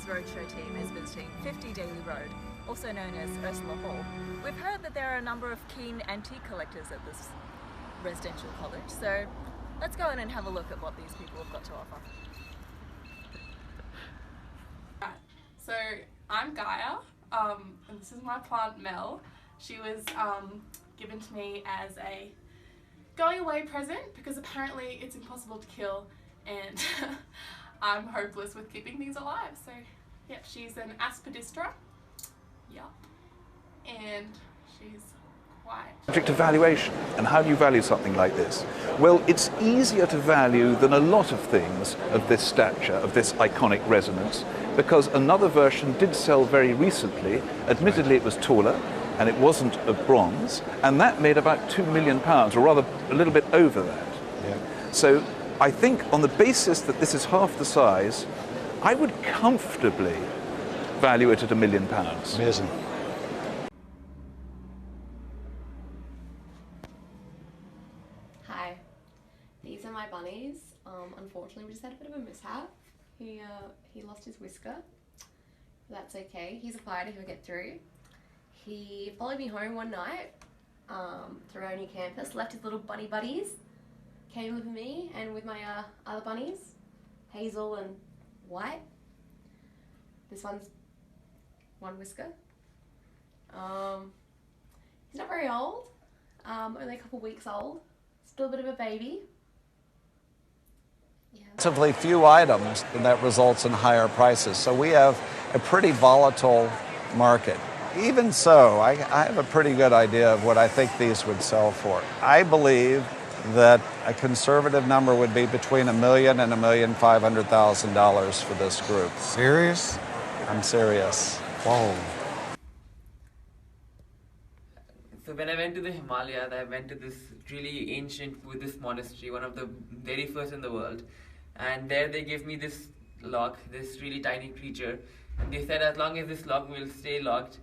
Roadshow team is visiting 50 Daly Road, also known as Ursula Hall. We've heard that there are a number of keen antique collectors at this residential college, so let's go in and have a look at what these people have got to offer. So I'm Gaia, and this is my plant Mel. She was given to me as a going away present because apparently it's impossible to kill and I'm hopeless with keeping things alive. So yeah, she's an aspidistra, yep, and she's quite... Subject to valuation, and how do you value something like this? Well, it's easier to value than a lot of things of this stature, of this iconic resonance, because another version did sell very recently. Admittedly, it was taller, and it wasn't of bronze, and that made about £2 million, or rather a little bit over that. Yeah. So I think on the basis that this is half the size, I would comfortably value it at £1 million. Amazing. Hi, these are my bunnies. Unfortunately, we just had a bit of a mishap. He lost his whisker. That's okay. He's a fighter, he'll get through. He followed me home one night through our new campus, left his little bunny buddies, came with me and with my other bunnies, Hazel and White. This one's one whisker. He's not very old, only a couple weeks old, still a bit of a baby. Yeah. Relatively few items, and that results in higher prices. So we have a pretty volatile market. Even so, I have a pretty good idea of what I think these would sell for. I believe that a conservative number would be between $1 million and $1,500,000 for this group. Serious? I'm serious. Whoa. So when I went to the Himalayas, I went to this really ancient Buddhist monastery, one of the very first in the world. And there they gave me this lock, this really tiny creature. And they said as long as this lock will stay locked,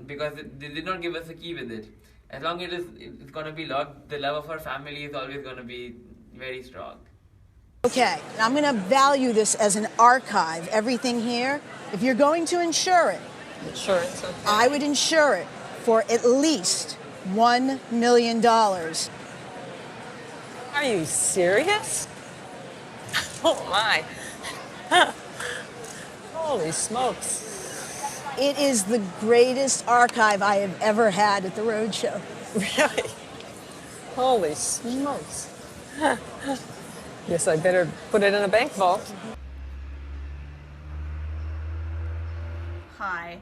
because they did not give us a key with it. As long as it's going to be locked, the love of our family is always going to be very strong. Okay, I'm going to value this as an archive, everything here. If you're going to insure it, Insurance, okay. I would insure it for at least $1 million. Are you serious? Oh my. Holy smokes. It is the greatest archive I have ever had at the Roadshow. Really? Holy smokes. Guess I better put it in a bank vault. Hi.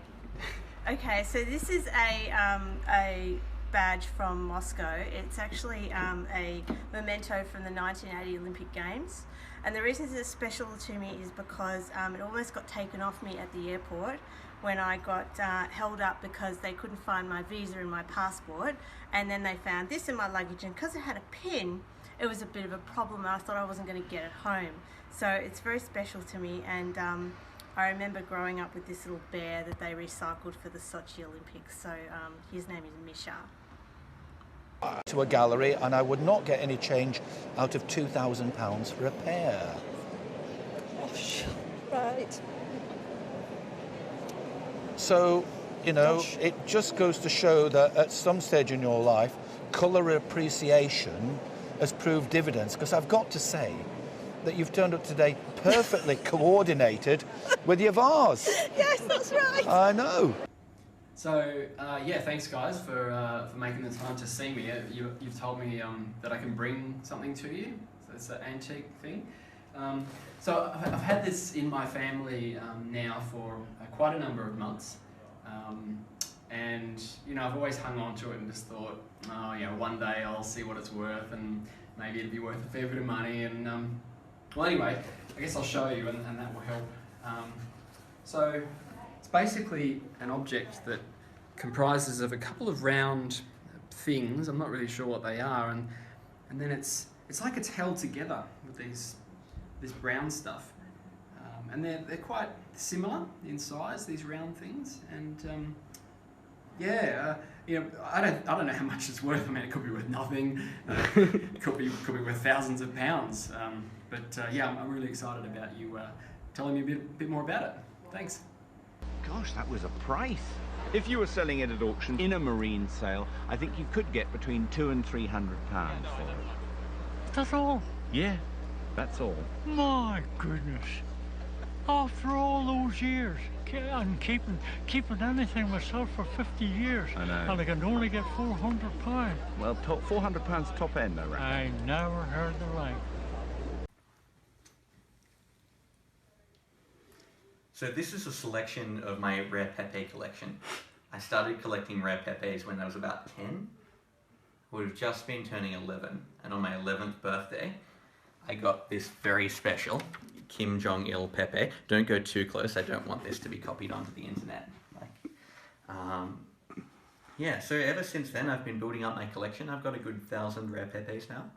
Okay, so this is a badge from Moscow. It's actually a memento from the 1980 Olympic Games. And the reason it's special to me is because it almost got taken off me at the airport when I got held up because they couldn't find my visa and my passport, and then they found this in my luggage, and because it had a pin, it was a bit of a problem, and I thought I wasn't going to get it home. So it's very special to me, and I remember growing up with this little bear that they recycled for the Sochi Olympics, so his name is Misha. To a gallery, and I would not get any change out of £2,000 for a pair. Right. So, you know, it just goes to show that at some stage in your life, colour appreciation has proved dividends. Because I've got to say that you've turned up today perfectly coordinated with your vase. Yes, that's right. I know. So, yeah, thanks guys for making the time to see me. You've told me that I can bring something to you. So it's an antique thing. So I've had this in my family now for quite a number of months. And, you know, I've always hung on to it and just thought, oh, you know, one day I'll see what it's worth and maybe it'll be worth a fair bit of money. And, well, anyway, I guess I'll show you and that will help. So it's basically an object that comprises of a couple of round things. I'm not really sure what they are. And then it's like it's held together with this brown stuff. And they're quite similar in size, these round things. And yeah, you know, I don't know how much it's worth. I mean, it could be worth nothing. It could be worth thousands of pounds. But yeah, I'm really excited about you telling me a bit more about it. Thanks. Gosh, that was a price. If you were selling it at auction in a marine sale, I think you could get between £200 and £300 for it. That's all? Yeah, that's all. My goodness. After all those years, and keeping anything myself for 50 years, I know. and I can only get £400. Well, £400 top end, I reckon. I never heard the like. So this is a selection of my rare Pepe collection. I started collecting rare Pepes when I was about 10. I would have just been turning 11, and on my 11th birthday, I got this very special Kim Jong-il Pepe. Don't go too close, I don't want this to be copied onto the internet. Yeah, so ever since then I've been building up my collection. I've got a good 1,000 rare Pepes now.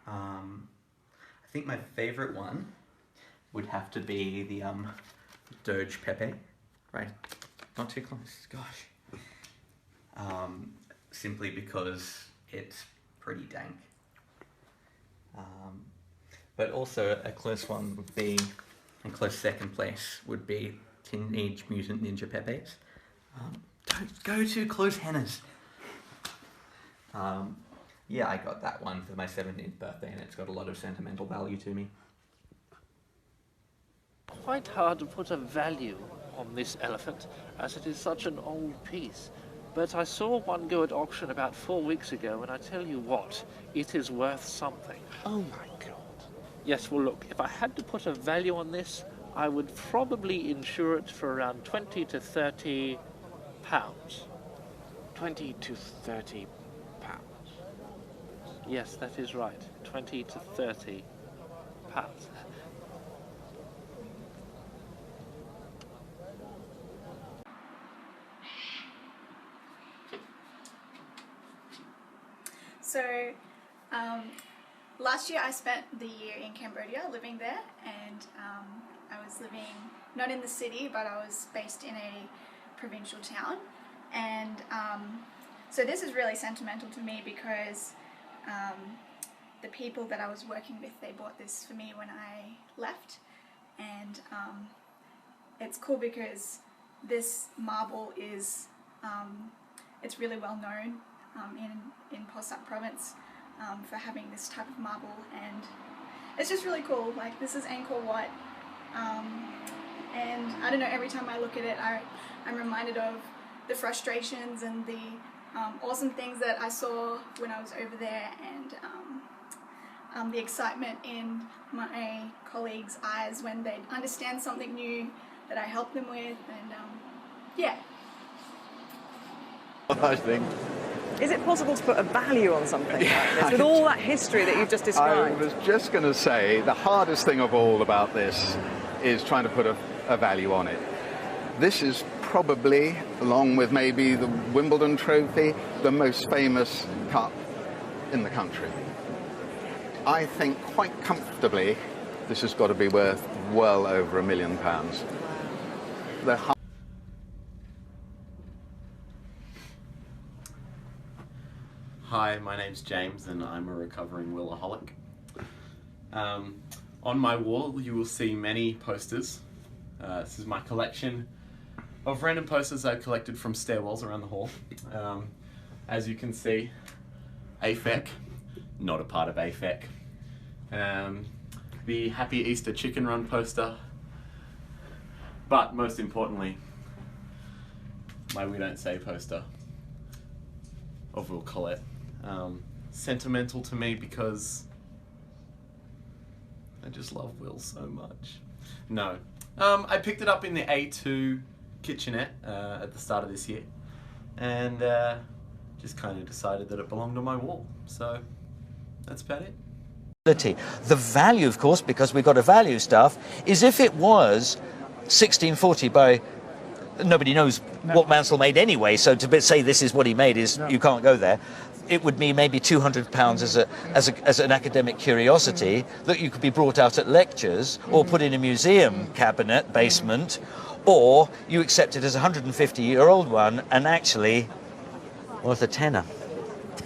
I think my favourite one would have to be the Doge Pepe. Right, not too close, gosh. Simply because it's pretty dank. But also a close one would be, a close second place would be Teenage Mutant Ninja Pepes. Don't go too close, Hannahs. Yeah, I got that one for my 17th birthday and it's got a lot of sentimental value to me. Quite hard to put a value on this elephant as it is such an old piece. But I saw one go at auction about 4 weeks ago and I tell you what, it is worth something. Oh my God. Yes, well look, if I had to put a value on this, I would probably insure it for around 20 to 30 pounds. 20 to 30 pounds. Yes, that is right. 20 to 30 pounds. So, last year I spent the year in Cambodia living there, and I was living not in the city, but I was based in a provincial town. And so this is really sentimental to me because the people that I was working with, they bought this for me when I left. And it's cool because this marble is, it's really well known in Posat province for having this type of marble, and it's just really cool. Like, this is Angkor Wat, and I don't know, every time I look at it I'm reminded of the frustrations and the awesome things that I saw when I was over there, and the excitement in my colleagues' eyes when they understand something new that I help them with, and yeah. I think. Is it possible to put a value on something like this, with all that history that you've just described? I was just going to say, the hardest thing of all about this is trying to put a value on it. This is probably, along with maybe the Wimbledon trophy, the most famous cup in the country. I think quite comfortably this has got to be worth well over £1 million. Hi, my name's James and I'm a recovering willaholic. On my wall you will see many posters. This is my collection of random posters I've collected from stairwells around the hall. As you can see, AFEC, not a part of AFEC. The Happy Easter Chicken Run poster, but most importantly, my We Don't Say poster of Will Collett. Sentimental to me because I just love Will so much. No. I picked it up in the A2 kitchenette at the start of this year, and just kind of decided that it belonged on my wall. So that's about it. The value, of course, because we've got to value stuff, is if it was 1640 by... Nobody knows what Mansell made anyway, so to say this is what he made is, you can't go there. It would be maybe £200 as an academic curiosity that you could be brought out at lectures or put in a museum cabinet basement, or you accept it as a 150-year-old one and actually worth a tenner.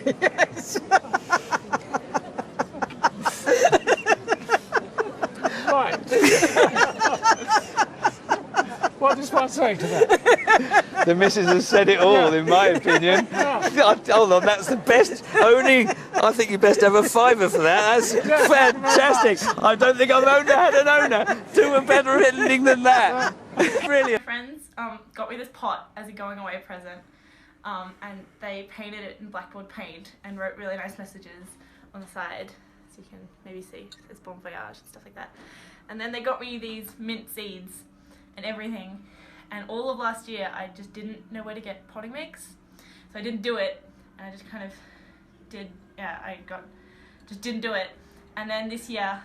Yes. Right. just want to say to that. The missus has said it all, in my opinion. Hold on, that's the best. I think you best have a fiver for that. That's fantastic. I don't think I've had an owner do a better ending than that. Brilliant. My friends got me this pot as a going away present, and they painted it in blackboard paint and wrote really nice messages on the side, so you can maybe see it says bon voyage and stuff like that. And then they got me these mint seeds and everything, and all of last year I just didn't know where to get potting mix, so I didn't do it, and I just kind of just didn't do it. And then this year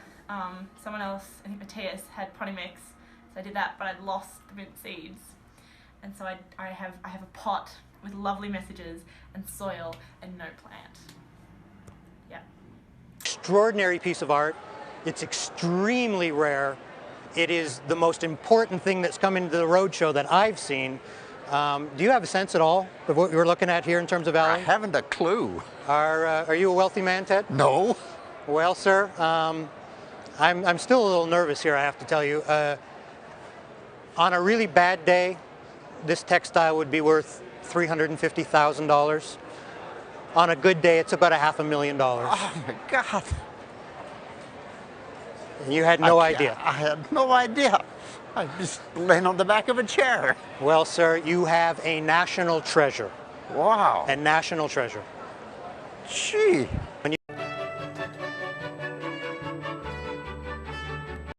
someone else, I think Matthias, had potting mix, so I did that, but I'd lost the mint seeds, and so I have a pot with lovely messages and soil and no plant. Yeah. Extraordinary piece of art. It's extremely rare. It is the most important thing that's come into the Roadshow that I've seen. Do you have a sense at all of what you're looking at here in terms of value? I haven't a clue. Are you a wealthy man, Ted? No. Well, sir, I'm still a little nervous here, I have to tell you. On a really bad day, this textile would be worth $350,000. On a good day, it's about $500,000. Oh my God. And you had no idea. I had no idea. I just laying on the back of a chair. Well, sir, you have a national treasure. Wow. A national treasure. Gee. When you